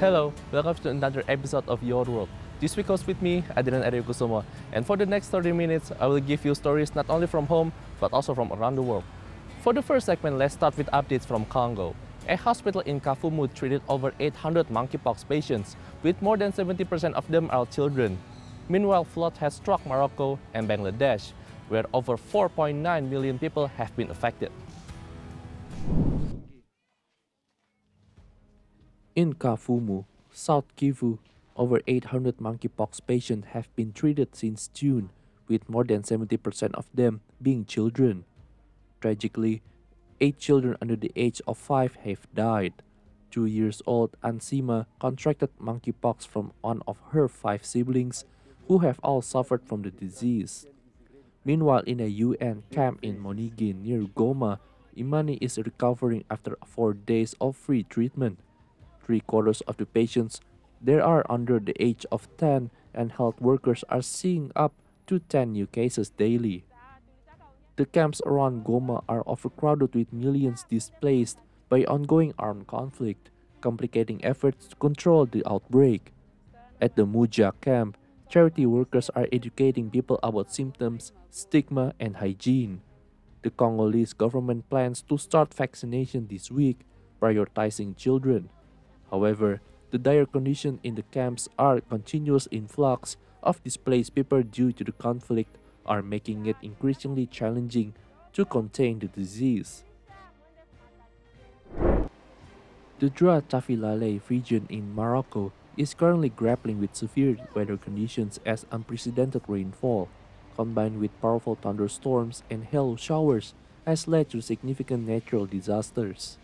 Hello, welcome to another episode of Your World. This week host with me, Adrian Aryokusumo, and for the next 30 minutes, I will give you stories not only from home, but also from around the world. For the first segment, let's start with updates from Congo. A hospital in Kafumu treated over 800 monkeypox patients, with more than 70% of them are children. Meanwhile, flood has struck Morocco and Bangladesh, where over 4.9 million people have been affected. In Kafumu, South Kivu, over 800 monkeypox patients have been treated since June, with more than 70% of them being children. Tragically, 8 children under the age of 5 have died. 2-year-old Ansima contracted monkeypox from one of her 5 siblings, who have all suffered from the disease. Meanwhile, in a UN camp in Monigin near Goma, Imani is recovering after 4 days of free treatment. 3/4 of the patients there are under the age of 10, and health workers are seeing up to 10 new cases daily. The camps around Goma are overcrowded with millions displaced by ongoing armed conflict, complicating efforts to control the outbreak. At the Muja camp, charity workers are educating people about symptoms, stigma, and hygiene. The Congolese government plans to start vaccination this week, prioritizing children. However, the dire conditions in the camps are continuous influx of displaced people due to the conflict are making it increasingly challenging to contain the disease. The Dra Tafilale region in Morocco is currently grappling with severe weather conditions as unprecedented rainfall, combined with powerful thunderstorms and hail showers, has led to significant natural disasters.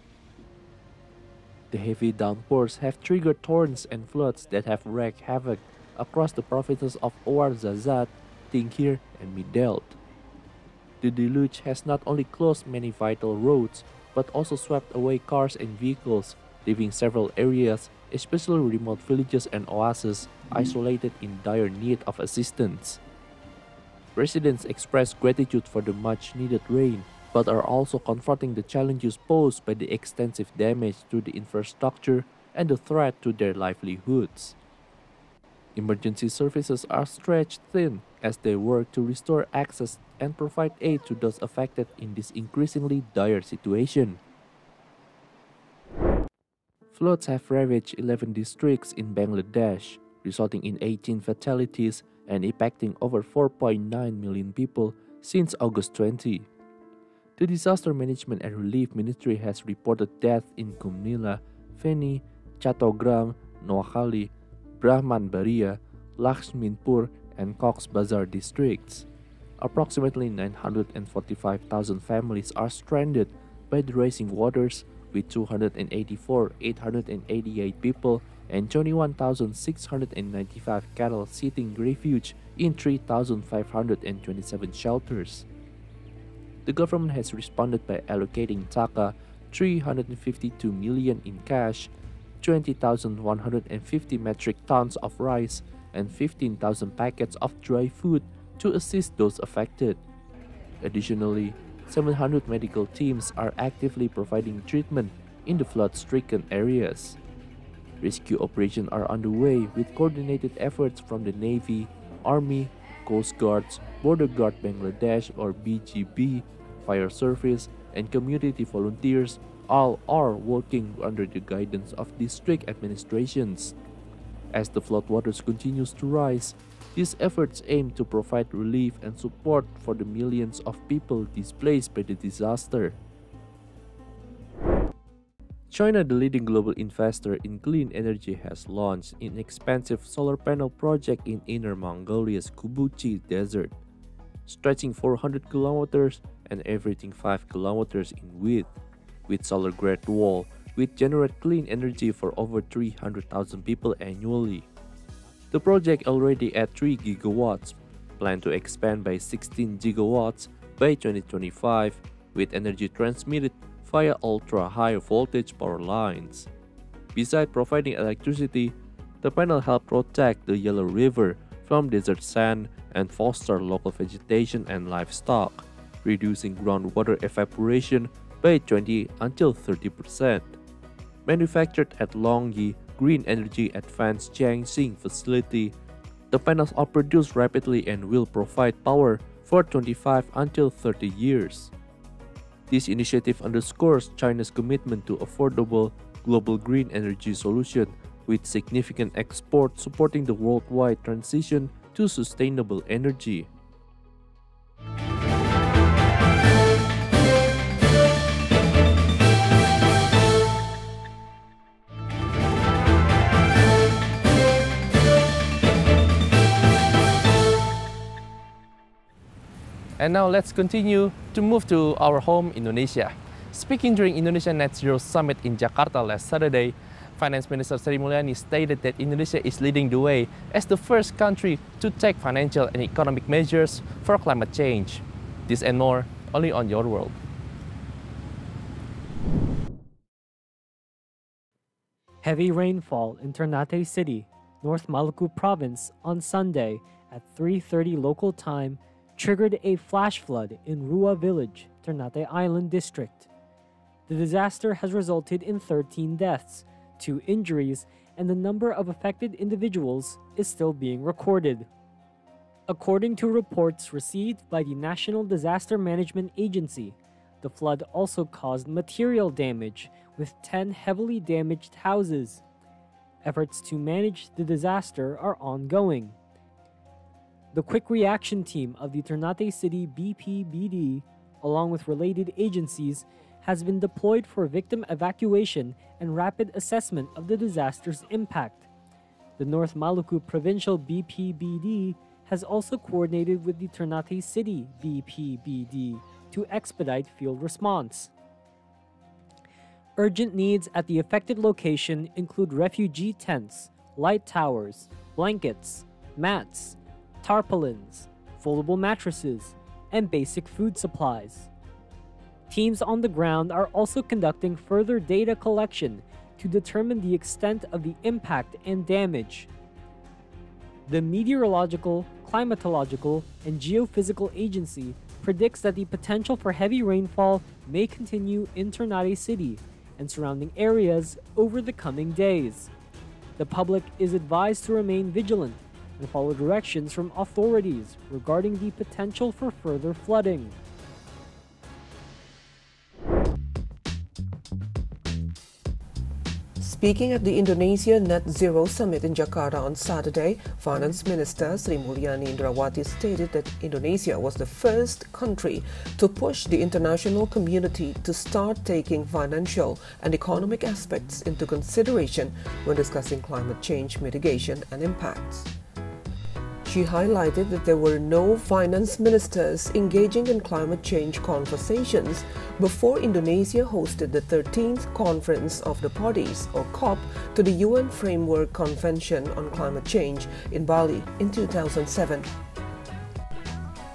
The heavy downpours have triggered torrents and floods that have wreaked havoc across the provinces of Ouarzazate, Tinghir, and Midelt. The deluge has not only closed many vital roads, but also swept away cars and vehicles, leaving several areas, especially remote villages and oases, isolated in dire need of assistance. Residents express gratitude for the much-needed rain, but are also confronting the challenges posed by the extensive damage to the infrastructure and the threat to their livelihoods. Emergency services are stretched thin as they work to restore access and provide aid to those affected in this increasingly dire situation. Floods have ravaged 11 districts in Bangladesh, resulting in 18 fatalities and impacting over 4.9 million people since August 20. The Disaster Management and Relief Ministry has reported deaths in Gumnila, Feni, Chattogram, Noakhali, Brahmanbaria, Lakshminpur, and Cox's Bazar districts. Approximately 945,000 families are stranded by the rising waters, with 284,888 people and 21,695 cattle seeking refuge in 3,527 shelters. The government has responded by allocating Taka 352 million in cash, 20,150 metric tons of rice, and 15,000 packets of dry food to assist those affected. Additionally, 700 medical teams are actively providing treatment in the flood-stricken areas. Rescue operations are underway with coordinated efforts from the Navy, Army, Coast Guards, Border Guard Bangladesh or BGB, Fire Service, and community volunteers. All are working under the guidance of district administrations. As the floodwaters continues to rise, these efforts aim to provide relief and support for the millions of people displaced by the disaster. China, the leading global investor in clean energy, has launched an expansive solar panel project in Inner Mongolia's Kubuchi Desert, stretching 400 kilometers and averaging 5 kilometers in width, with solar-grade wall which generate clean energy for over 300,000 people annually. The project already at 3 gigawatts, planned to expand by 16 gigawatts by 2025, with energy transmitted via ultra-high voltage power lines. Besides providing electricity, the panel help protect the Yellow River from desert sand and foster local vegetation and livestock, reducing groundwater evaporation by 20 until 30%. Manufactured at Longyi, green energy advanced Jiangxing facility. The panels are produced rapidly and will provide power for 25 until 30 years. This initiative underscores China's commitment to affordable global green energy solution with significant exports supporting the worldwide transition to sustainable energy. And now let's continue to move to our home, Indonesia. Speaking during Indonesia Net Zero Summit in Jakarta last Saturday, Finance Minister Sri Mulyani stated that Indonesia is leading the way as the first country to take financial and economic measures for climate change. This and more, only on Your World. Heavy rainfall in Ternate City, North Maluku Province on Sunday at 3:30 local time triggered a flash flood in Rua Village, Ternate Island District. The disaster has resulted in 13 deaths, 2 injuries, and the number of affected individuals is still being recorded. According to reports received by the National Disaster Management Agency, the flood also caused material damage, with 10 heavily damaged houses. Efforts to manage the disaster are ongoing. The quick reaction team of the Ternate City BPBD, along with related agencies, has been deployed for victim evacuation and rapid assessment of the disaster's impact. The North Maluku Provincial BPBD has also coordinated with the Ternate City BPBD to expedite field response. Urgent needs at the affected location include refugee tents, light towers, blankets, mats, tarpaulins, foldable mattresses, and basic food supplies. Teams on the ground are also conducting further data collection to determine the extent of the impact and damage. The Meteorological, Climatological, and Geophysical Agency predicts that the potential for heavy rainfall may continue in Ternate City and surrounding areas over the coming days. The public is advised to remain vigilant and follow directions from authorities regarding the potential for further flooding. Speaking at the Indonesia Net Zero Summit in Jakarta on Saturday, Finance Minister Sri Mulyani Indrawati stated that Indonesia was the first country to push the international community to start taking financial and economic aspects into consideration when discussing climate change mitigation and impacts. She highlighted that there were no finance ministers engaging in climate change conversations before Indonesia hosted the 13th Conference of the Parties, or COP, to the UN Framework Convention on Climate Change in Bali in 2007.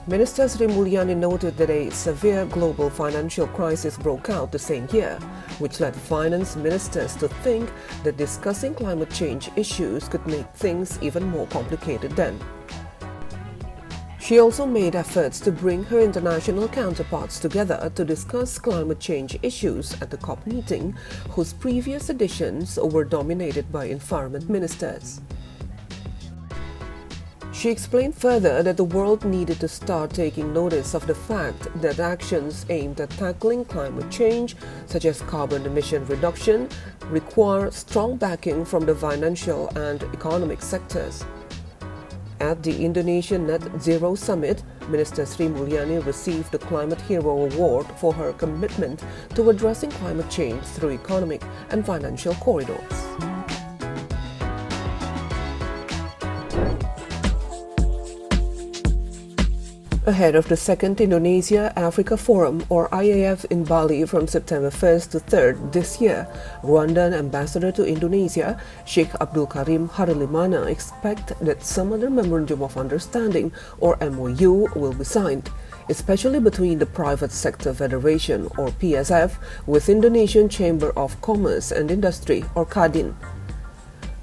Minister Sri Mulyani noted that a severe global financial crisis broke out the same year, which led finance ministers to think that discussing climate change issues could make things even more complicated then. She also made efforts to bring her international counterparts together to discuss climate change issues at the COP meeting, whose previous editions were dominated by environment ministers. She explained further that the world needed to start taking notice of the fact that actions aimed at tackling climate change, such as carbon emission reduction, require strong backing from the financial and economic sectors. At the Indonesian Net Zero Summit, Minister Sri Mulyani received the Climate Hero Award for her commitment to addressing climate change through economic and financial corridors. Ahead of the second Indonesia-Africa Forum, or IAF, in Bali from September 1st to 3rd this year, Rwandan Ambassador to Indonesia, Sheikh Abdul Karim Harelimana, expects that some other Memorandum of Understanding, or MOU, will be signed, especially between the Private Sector Federation, or PSF, with Indonesian Chamber of Commerce and Industry, or KADIN.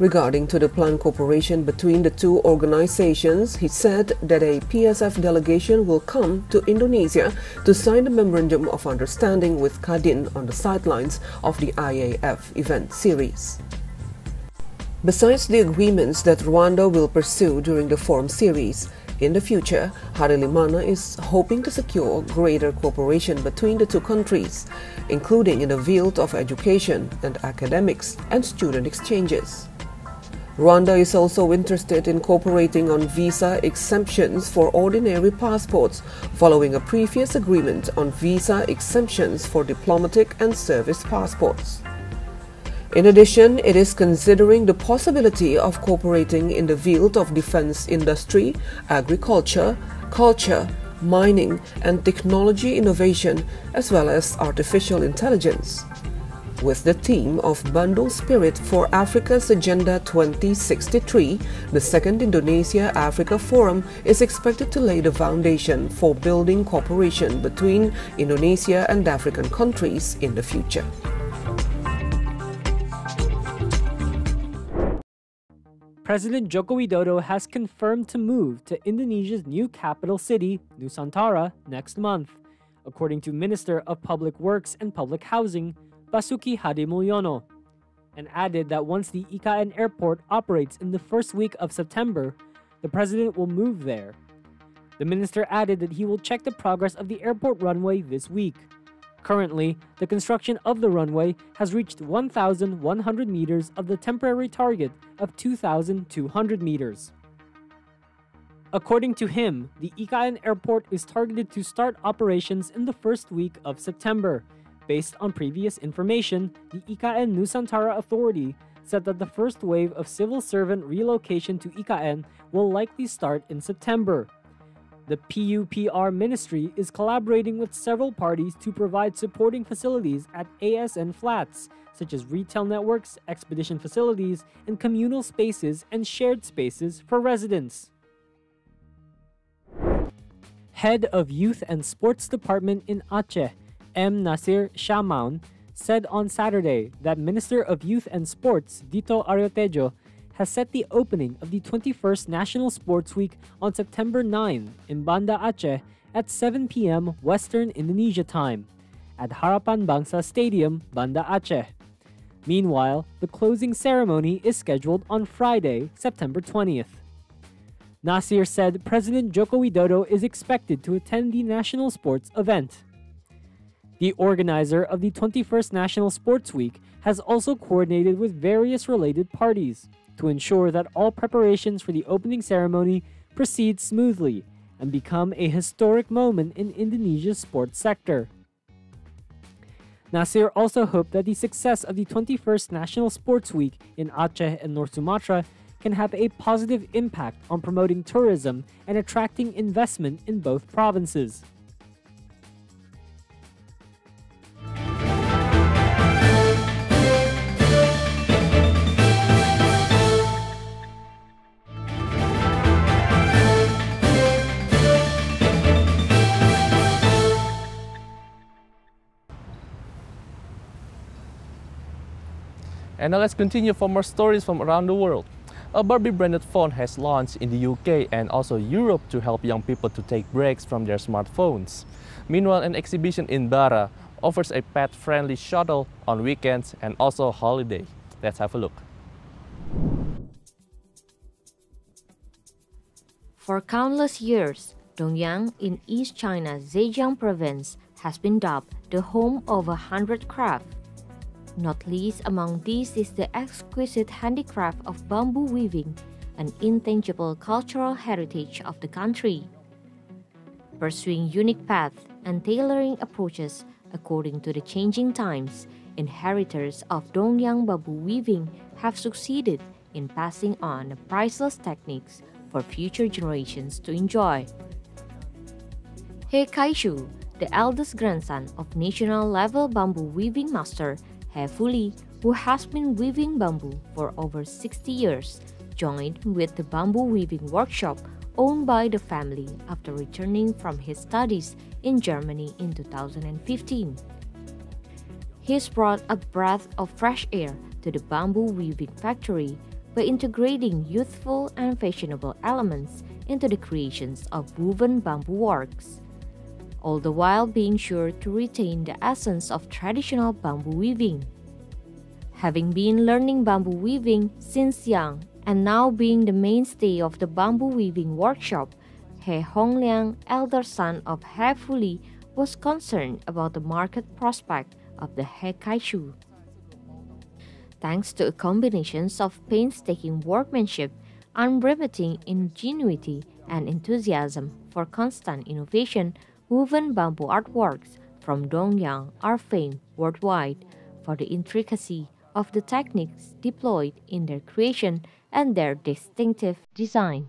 Regarding to the planned cooperation between the two organizations, he said that a PSF delegation will come to Indonesia to sign the Memorandum of Understanding with KADIN on the sidelines of the IAF event series. Besides the agreements that Rwanda will pursue during the Forum series, in the future, Harelimana is hoping to secure greater cooperation between the two countries, including in the field of education and academics and student exchanges. Rwanda is also interested in cooperating on visa exemptions for ordinary passports, following a previous agreement on visa exemptions for diplomatic and service passports. In addition, it is considering the possibility of cooperating in the field of defense industry, agriculture, culture, mining, and technology innovation, as well as artificial intelligence. With the theme of Bandung Spirit for Africa's Agenda 2063, the second Indonesia-Africa Forum is expected to lay the foundation for building cooperation between Indonesia and African countries in the future. President Joko Widodo has confirmed to move to Indonesia's new capital city, Nusantara, next month, according to Minister of Public Works and Public Housing, Basuki Hadimulyono, and added that once the IKN airport operates in the first week of September, the president will move there. The minister added that he will check the progress of the airport runway this week. Currently, the construction of the runway has reached 1,100 meters of the temporary target of 2,200 meters. According to him, the IKN airport is targeted to start operations in the first week of September. Based on previous information, the IKN Nusantara Authority said that the first wave of civil servant relocation to IKN will likely start in September. The PUPR ministry is collaborating with several parties to provide supporting facilities at ASN flats, such as retail networks, expedition facilities, and communal spaces and shared spaces for residents. Head of Youth and Sports Department in Aceh, M. Nasir Shamaun, said on Saturday that Minister of Youth and Sports, Dito Aryotejo, has set the opening of the 21st National Sports Week on September 9 in Banda Aceh at 7 p.m. Western Indonesia time at Harapan Bangsa Stadium, Banda Aceh. Meanwhile, the closing ceremony is scheduled on Friday, September 20th. Nasir said President Joko Widodo is expected to attend the national sports event. The organizer of the 21st National Sports Week has also coordinated with various related parties to ensure that all preparations for the opening ceremony proceed smoothly and become a historic moment in Indonesia's sports sector. Nasir also hoped that the success of the 21st National Sports Week in Aceh and North Sumatra can have a positive impact on promoting tourism and attracting investment in both provinces. And now let's continue for more stories from around the world. A Barbie-branded phone has launched in the UK and also Europe to help young people to take breaks from their smartphones. Meanwhile, an exhibition in Bara offers a pet-friendly shuttle on weekends and also holiday. Let's have a look. For countless years, Dongyang in East China's Zhejiang province has been dubbed the home of 100 crafts. Not least among these is the exquisite handicraft of bamboo weaving, an intangible cultural heritage of the country. Pursuing unique paths and tailoring approaches according to the changing times, inheritors of Dongyang bamboo weaving have succeeded in passing on priceless techniques for future generations to enjoy. He Kaishu, the eldest grandson of national-level bamboo weaving master He Fuli, who has been weaving bamboo for over 60 years, joined with the bamboo weaving workshop owned by the family after returning from his studies in Germany in 2015. He's brought a breath of fresh air to the bamboo weaving factory by integrating youthful and fashionable elements into the creations of woven bamboo works, all the while being sure to retain the essence of traditional bamboo weaving. Having been learning bamboo weaving since young and now being the mainstay of the bamboo weaving workshop, He Hongliang, elder son of He Fuli, was concerned about the market prospect of the He Kaishu. Thanks to a combination of painstaking workmanship, unremitting ingenuity, and enthusiasm for constant innovation, woven bamboo artworks from Dongyang are famed worldwide for the intricacy of the techniques deployed in their creation and their distinctive design.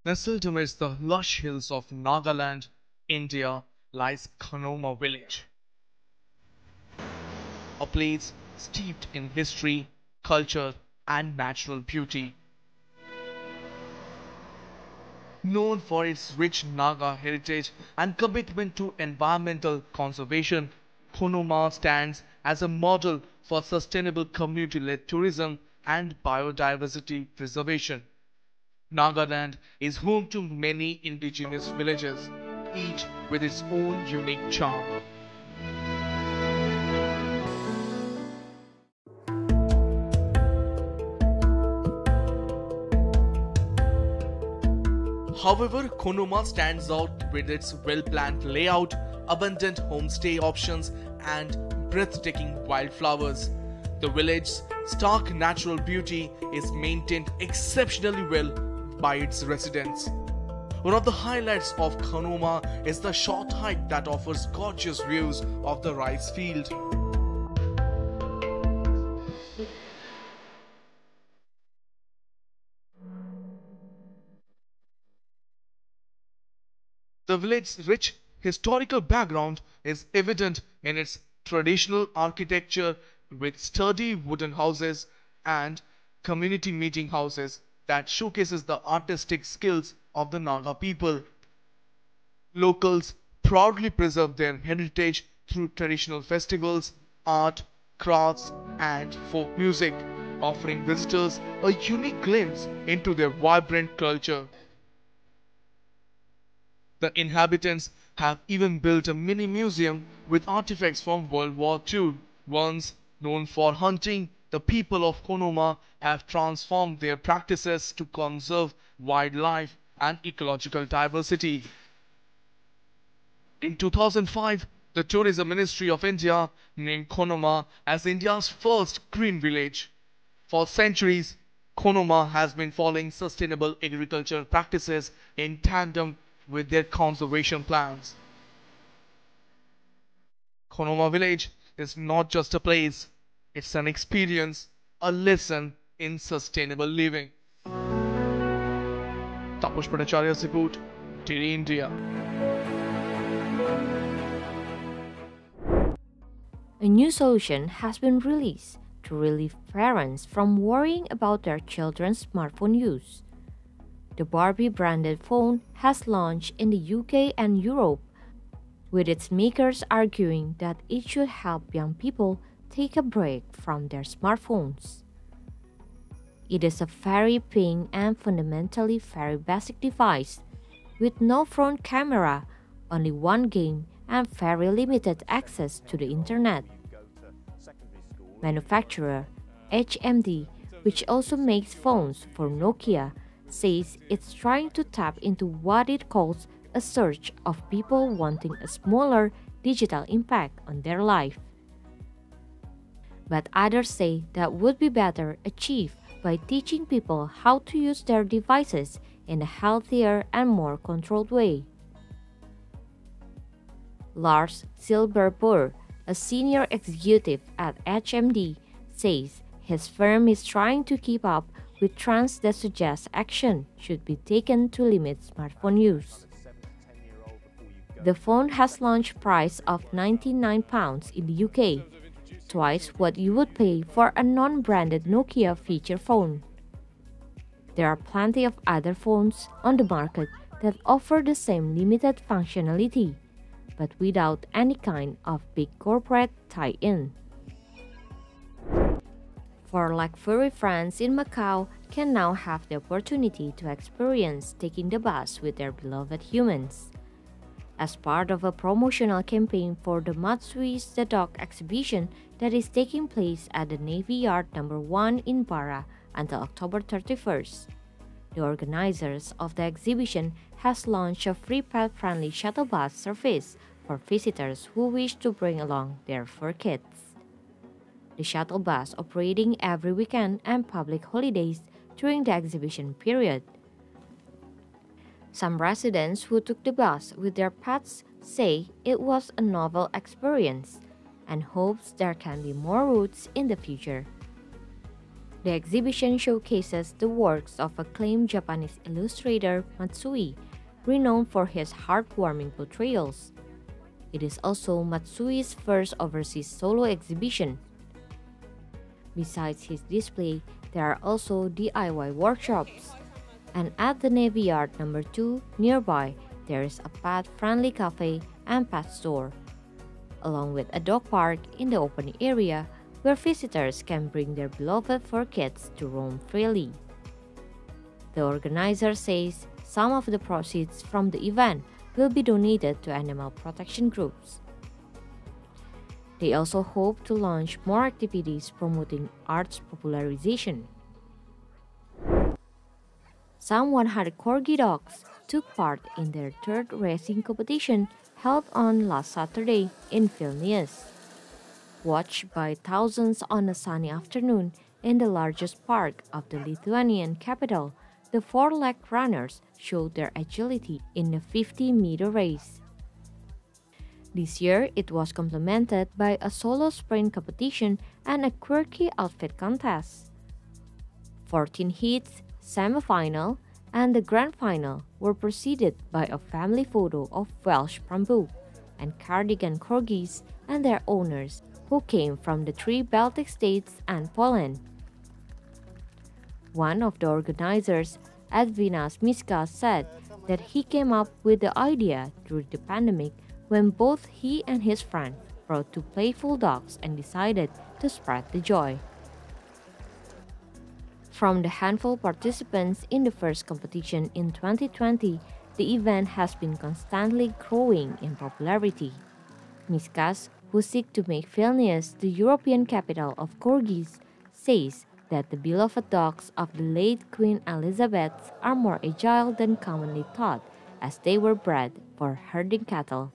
Nestled amidst the lush hills of Nagaland, India, lies Konoma village, a place steeped in history, culture, and natural beauty. Known for its rich Naga heritage and commitment to environmental conservation, Konoma stands as a model for sustainable community-led tourism and biodiversity preservation. Nagaland is home to many indigenous villages, each with its own unique charm. However, Konoma stands out with its well-planned layout, abundant homestay options, and breathtaking wildflowers. The village's stark natural beauty is maintained exceptionally well by its residents. One of the highlights of Konoma is the short hike that offers gorgeous views of the rice field. The village's rich historical background is evident in its traditional architecture with sturdy wooden houses and community meeting houses that showcases the artistic skills of the Naga people. Locals proudly preserve their heritage through traditional festivals, art, crafts, and folk music, offering visitors a unique glimpse into their vibrant culture. The inhabitants have even built a mini museum with artifacts from World War II. Once known for hunting, the people of Konoma have transformed their practices to conserve wildlife and ecological diversity. In 2005, the Tourism Ministry of India named Konoma as India's first green village. For centuries, Konoma has been following sustainable agricultural practices in tandem with their conservation plans. Konoma village is not just a place, it's an experience, a lesson in sustainable living. Tapush Bhattacharya's report, TD India. A new solution has been released to relieve parents from worrying about their children's smartphone use. The Barbie branded phone has launched in the UK and Europe, with its makers arguing that it should help young people take a break from their smartphones. It is a very pink and fundamentally very basic device, with no front camera, only one game, and very limited access to the internet. Manufacturer HMD, which also makes phones for Nokia, says it's trying to tap into what it calls a surge of people wanting a smaller digital impact on their life. But others say that would be better achieved by teaching people how to use their devices in a healthier and more controlled way. Lars Silberborg, a senior executive at HMD, says his firm is trying to keep up with trends that suggest action should be taken to limit smartphone use. The phone has launch price of £99 in the UK, twice what you would pay for a non-branded Nokia feature phone. There are plenty of other phones on the market that offer the same limited functionality, but without any kind of big corporate tie-in. For like furry friends in Macau can now have the opportunity to experience taking the bus with their beloved humans. As part of a promotional campaign for the Matsui's the Dog exhibition that is taking place at the Navy Yard No. 1 in Barra until October 31st. The organizers of the exhibition has launched a free pet-friendly shuttle bus service for visitors who wish to bring along their fur kids. The shuttle bus operating every weekend and public holidays during the exhibition period. Some residents who took the bus with their pets say it was a novel experience and hopes there can be more routes in the future. The exhibition showcases the works of acclaimed Japanese illustrator Matsui, renowned for his heartwarming portrayals. It is also Matsui's first overseas solo exhibition. Besides his display, there are also DIY workshops. And at the Navy Yard No. 2 nearby, there is a pet-friendly cafe and pet store, along with a dog park in the open area where visitors can bring their beloved fur kids to roam freely. The organizer says some of the proceeds from the event will be donated to animal protection groups. They also hope to launch more activities promoting arts popularization. Some 100 corgi dogs took part in their third racing competition held on last Saturday in Vilnius. Watched by thousands on a sunny afternoon in the largest park of the Lithuanian capital, the four-leg runners showed their agility in the 50-meter race. This year, it was complemented by a solo sprint competition and a quirky outfit contest. 14 heats, semi-final, and the grand final were preceded by a family photo of Welsh Bamboo and Cardigan corgis and their owners who came from the 3 Baltic states and Poland. One of the organizers, Edvinas Miskas, said that he came up with the idea during the pandemic when both he and his friend brought 2 playful dogs and decided to spread the joy. From the handful participants in the first competition in 2020, the event has been constantly growing in popularity. Miskas, who seeks to make Vilnius the European capital of corgis, says that the beloved dogs of the late Queen Elizabeth are more agile than commonly thought, as they were bred for herding cattle.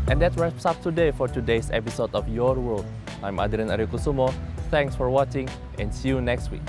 And that wraps up today for today's episode of Your World. I'm Adrian Aryokusumo. Thanks for watching and see you next week.